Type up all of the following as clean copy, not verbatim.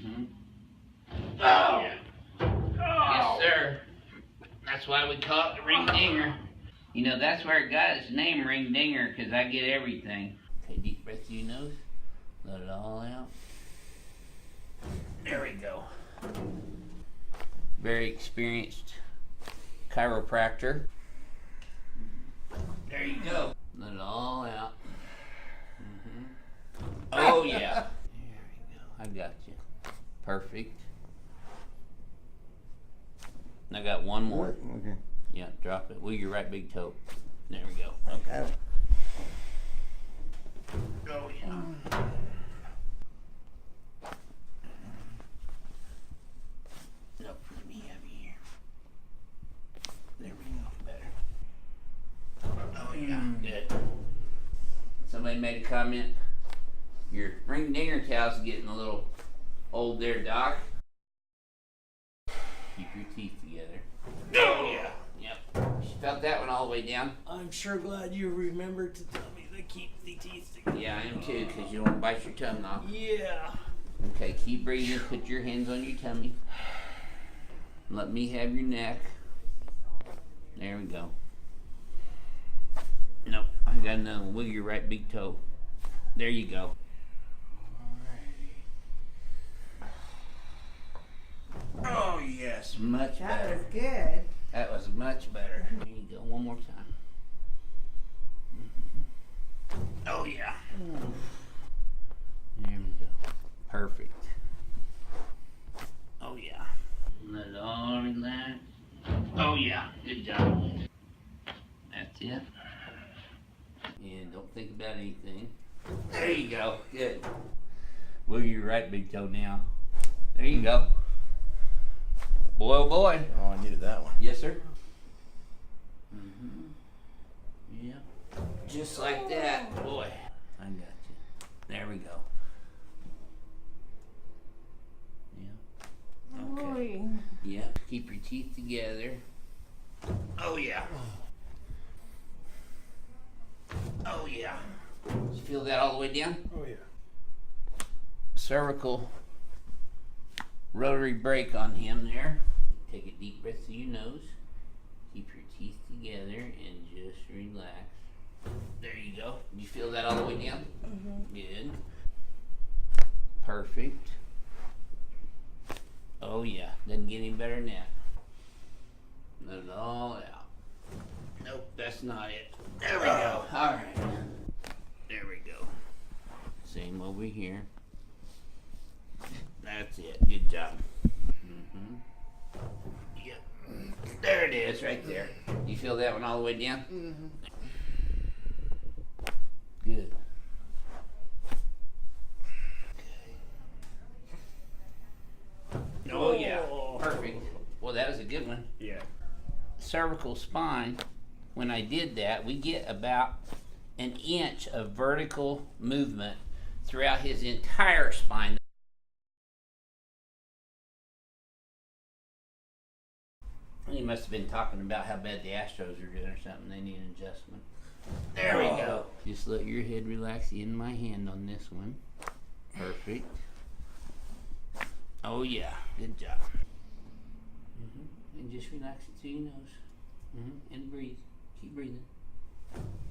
Mm-hmm. Oh, yeah. Yes, sir. That's why we call it the ring dinger. You know, that's where it got its name, ring dinger, because I get everything. Take a deep breath through your nose. Let it all out. There we go. Very experienced chiropractor. There you go. Let it all out. Mm-hmm. Oh, yeah. There we go. I got you. Perfect. I got one more. Okay. Yeah, drop it. Wiggle your right big toe. There we go. Okay. Oh, yeah. Nope, let me have you here. There we go. Better. Oh, yeah. Good. Somebody made a comment. Your ring dinger towel's getting a little old there, Doc. Keep your teeth together. Oh, yeah. Yep. She felt that one all the way down. I'm sure glad you remembered to tell me to keep the teeth together. Yeah, I am too, because you don't want to bite your tongue off. Yeah. Okay, keep breathing. Put your hands on your tummy. Let me have your neck. There we go. Nope, I got another one. Wiggle your right big toe. There you go. Oh, yes, much better. That was good. That was much better. There you go, one more time. Oh, yeah. There we go. Perfect. Oh, yeah. Let it all relax. Oh, yeah. Good job. That's it. And don't think about anything. There you go. Good. Wiggle your right big toe now. There you go. Boy, oh boy. Oh, I needed that one. Yes, sir. Mm-hmm. Yeah. Just like that. Boy, I got you. There we go. Yeah. Okay. Boy. Yeah. Keep your teeth together. Oh, yeah. Oh, yeah. Did you feel that all the way down? Oh, yeah. Cervical rotary brake on him there. Take a deep breath through your nose. Keep your teeth together and just relax. There you go. Did you feel that all the way down? Mm-hmm. Good. Perfect. Oh yeah, doesn't get any better than that. Let it all out. Nope, that's not it. There we go. All right. There we go. Same over here. That's it. Good job. Mm-hmm. Yep. There it is, right there. You feel that one all the way down? Mm-hmm. Good. Oh yeah. Perfect. Well, that was a good one. Yeah. Cervical spine, when I did that, we get about an inch of vertical movement throughout his entire spine. He must have been talking about how bad the Astros are doing or something. They need an adjustment. There we go. Just let your head relax in my hand on this one. Perfect. Oh yeah, good job. And just relax it through your nose. And breathe. Keep breathing.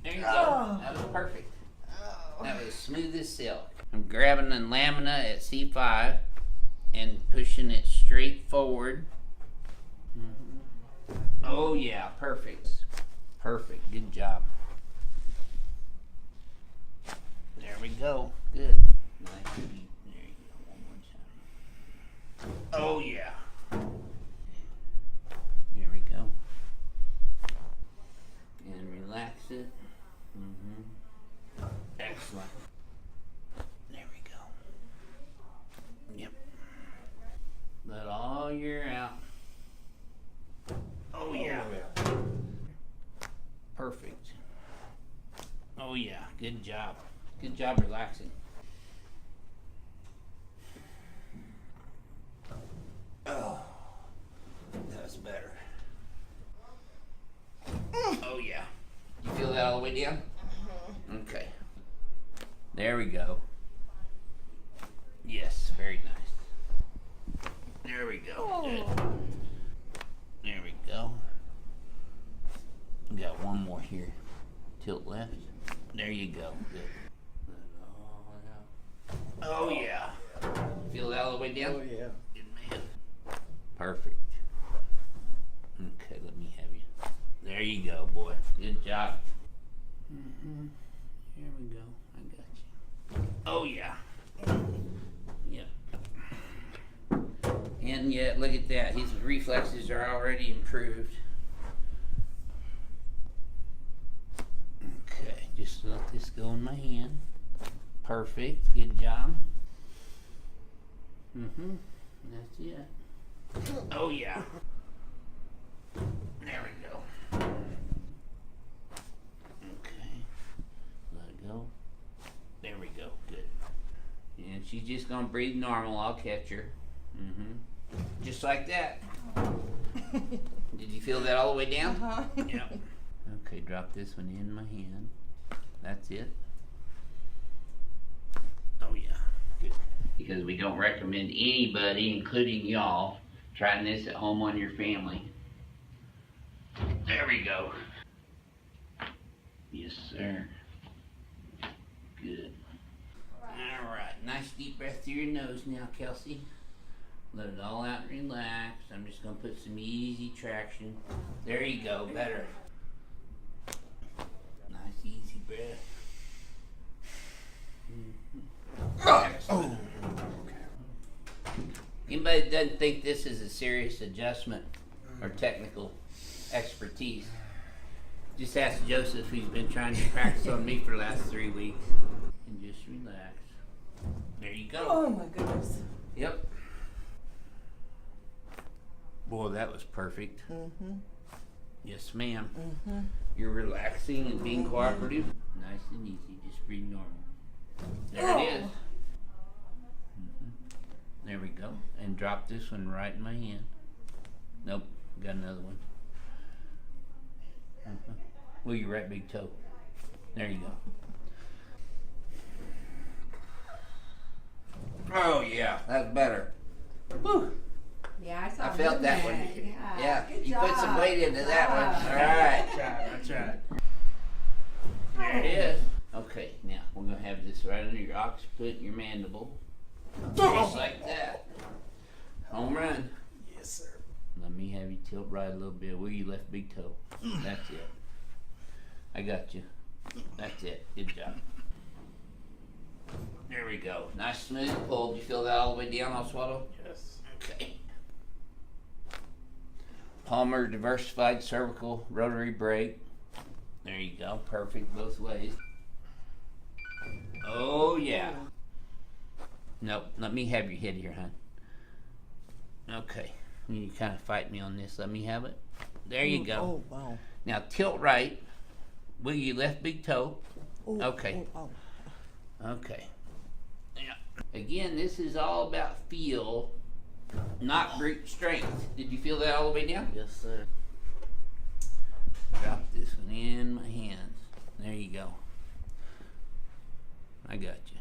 There you go. That was perfect. That was smooth as silk. I'm grabbing the lamina at C5 and pushing it straight forward. Oh yeah, perfect. Perfect, good job. There we go, good. Nice and deep. There you go, one more time. Oh yeah. There we go. And relax it. Excellent. There we go. Yep. Let all your out. Oh yeah. Perfect. Oh yeah, good job. Good job relaxing. Oh, that's better. Oh yeah. You feel that all the way down? Okay. There we go. Yes, very nice. go. Good. There we go. We got one more here. Tilt left. There you go. Good. Oh yeah. Feel that all the way down? Oh yeah. Good man. Perfect. Okay, let me have you. There you go, boy. Good job. Here we go. I got you. Oh yeah. Yeah. And yeah, look at that. His reflexes are already improved. Okay, just let this go in my hand. Perfect. Good job. That's it. Oh yeah. There we go. Okay. Let it go. There we go. Good. And she's just gonna breathe normal. I'll catch her. Just like that. Did you feel that all the way down? Yep. Okay, drop this one in my hand. That's it. Oh yeah. Good. Because we don't recommend anybody, including y'all, trying this at home on your family. There we go. Yes, sir. Good. Alright, nice deep breath through your nose now, Kelsey. Let it all out and relax. I'm just going to put some easy traction. There you go, better. Nice easy breath. Excellent. Anybody that doesn't think this is a serious adjustment or technical expertise, just ask Joseph, who's been trying to practice on me for the last 3 weeks. And just relax. There you go. Oh my goodness. Yep. Boy, that was perfect. Yes, ma'am. You're relaxing and being cooperative. Nice and easy. Just breathe normal. There it is. There we go. And drop this one right in my hand. Nope. Got another one. Well, your right big toe. There you go. Oh yeah, that's better. Woo. Yeah, I saw I felt that one. Yeah, Good you job. put some weight into that one. All right. That's right. There it is. Okay, now we're gonna have this right under your occiput and your mandible. Just like that. Home run. Yes, sir. Let me have you tilt right a little bit. Where you left big toe. That's it. I got you. That's it. Good job. There we go. Nice smooth pull. Did you feel that all the way down, Oswaldo? Yes. Okay. Palmer diversified cervical rotary brake. There you go. Perfect both ways. Oh yeah. Nope. Let me have your head here, hon. Okay. You kind of fight me on this. Let me have it. There you go. Oh, wow. Now tilt right. Wiggle your left big toe. Ooh, Okay. ooh, oh. Okay. Yeah. Again, this is all about feel, not brute strength. Did you feel that all the way down? Yes, sir. Drop this one in my hands. There you go. I got you.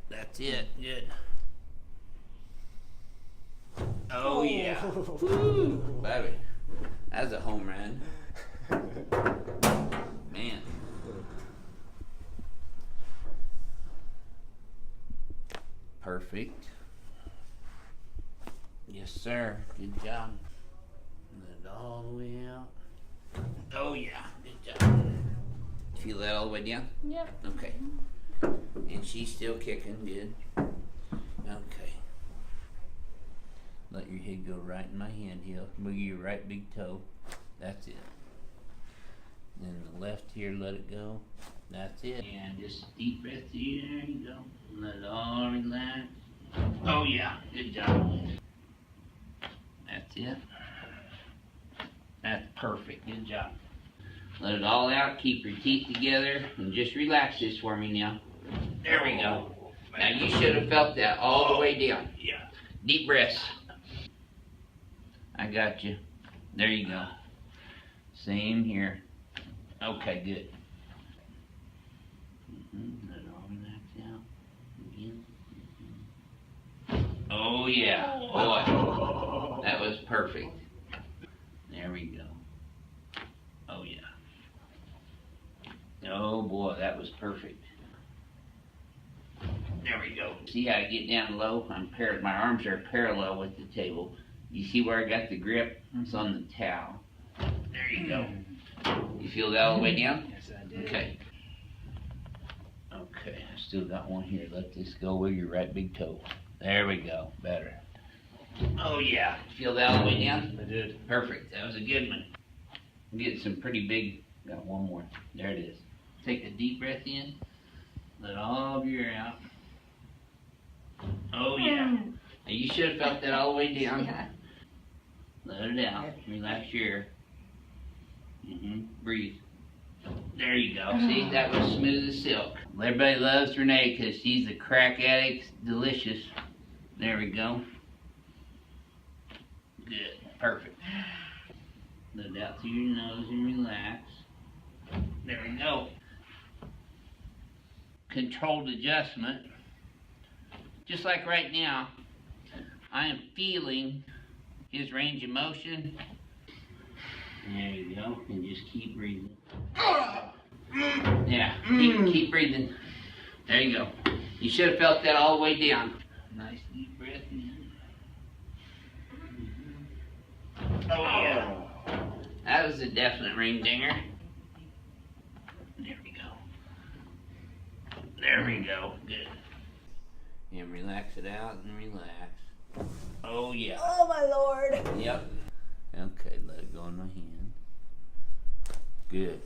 That's it. Good. Oh yeah. Woo, baby. That's a home run. Man. Perfect. Yes, sir. Good job. Let it all the way out. Oh yeah. Good job. Feel that all the way down? Yep. Okay. And she's still kicking. Good. Okay. Let your head go right in my hand here. Move your right big toe. That's it. Then the left here, let it go. That's it. And just deep breath through. There you go. Let it all relax. Oh yeah. Good job. That's it. That's perfect. Good job. Let it all out. Keep your teeth together. And just relax this for me now. There we go. Now you should have felt that all the way down. Yeah. Deep breaths. I got you. There you go. Same here. Okay, good. Let it all relax out. Again. Oh yeah. Boy. That Perfect. There we go. Oh yeah. Oh boy, that was perfect. There we go. See how I get down low? My arms are parallel with the table. You see where I got the grip? It's on the towel. There you go. You feel that all the way down? Yes, I did. Okay. Okay, I still got one here. Let this go with your right big toe. There we go. Better. Oh yeah. Feel that all the way down? I did. Perfect. That was a good one. I'm getting some pretty big. Got one more. There it is. Take a deep breath in. Let all of your air out. Oh yeah. Now you should have felt that all the way down. Yeah. Let it out. Relax your air. Breathe. There you go. See, that was smooth as silk. Everybody loves Renee because she's a crack addict. Delicious. There we go. Good. Perfect. Let it out through your nose and relax. There we go. Controlled adjustment. Just like right now, I am feeling his range of motion. There you go. And just keep breathing. Yeah, keep breathing. There you go. You should have felt that all the way down. Nice deep breath in. Oh yeah. That was a definite ring dinger. There we go. There we go. Good. And relax it out and relax. Oh yeah. Oh my Lord. Yep. Okay, let it go in my hand. Good.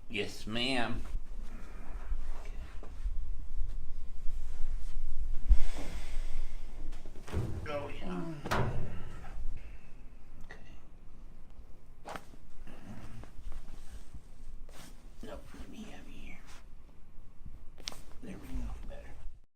Yes, ma'am. Oh yeah. Okay. Nope, let me have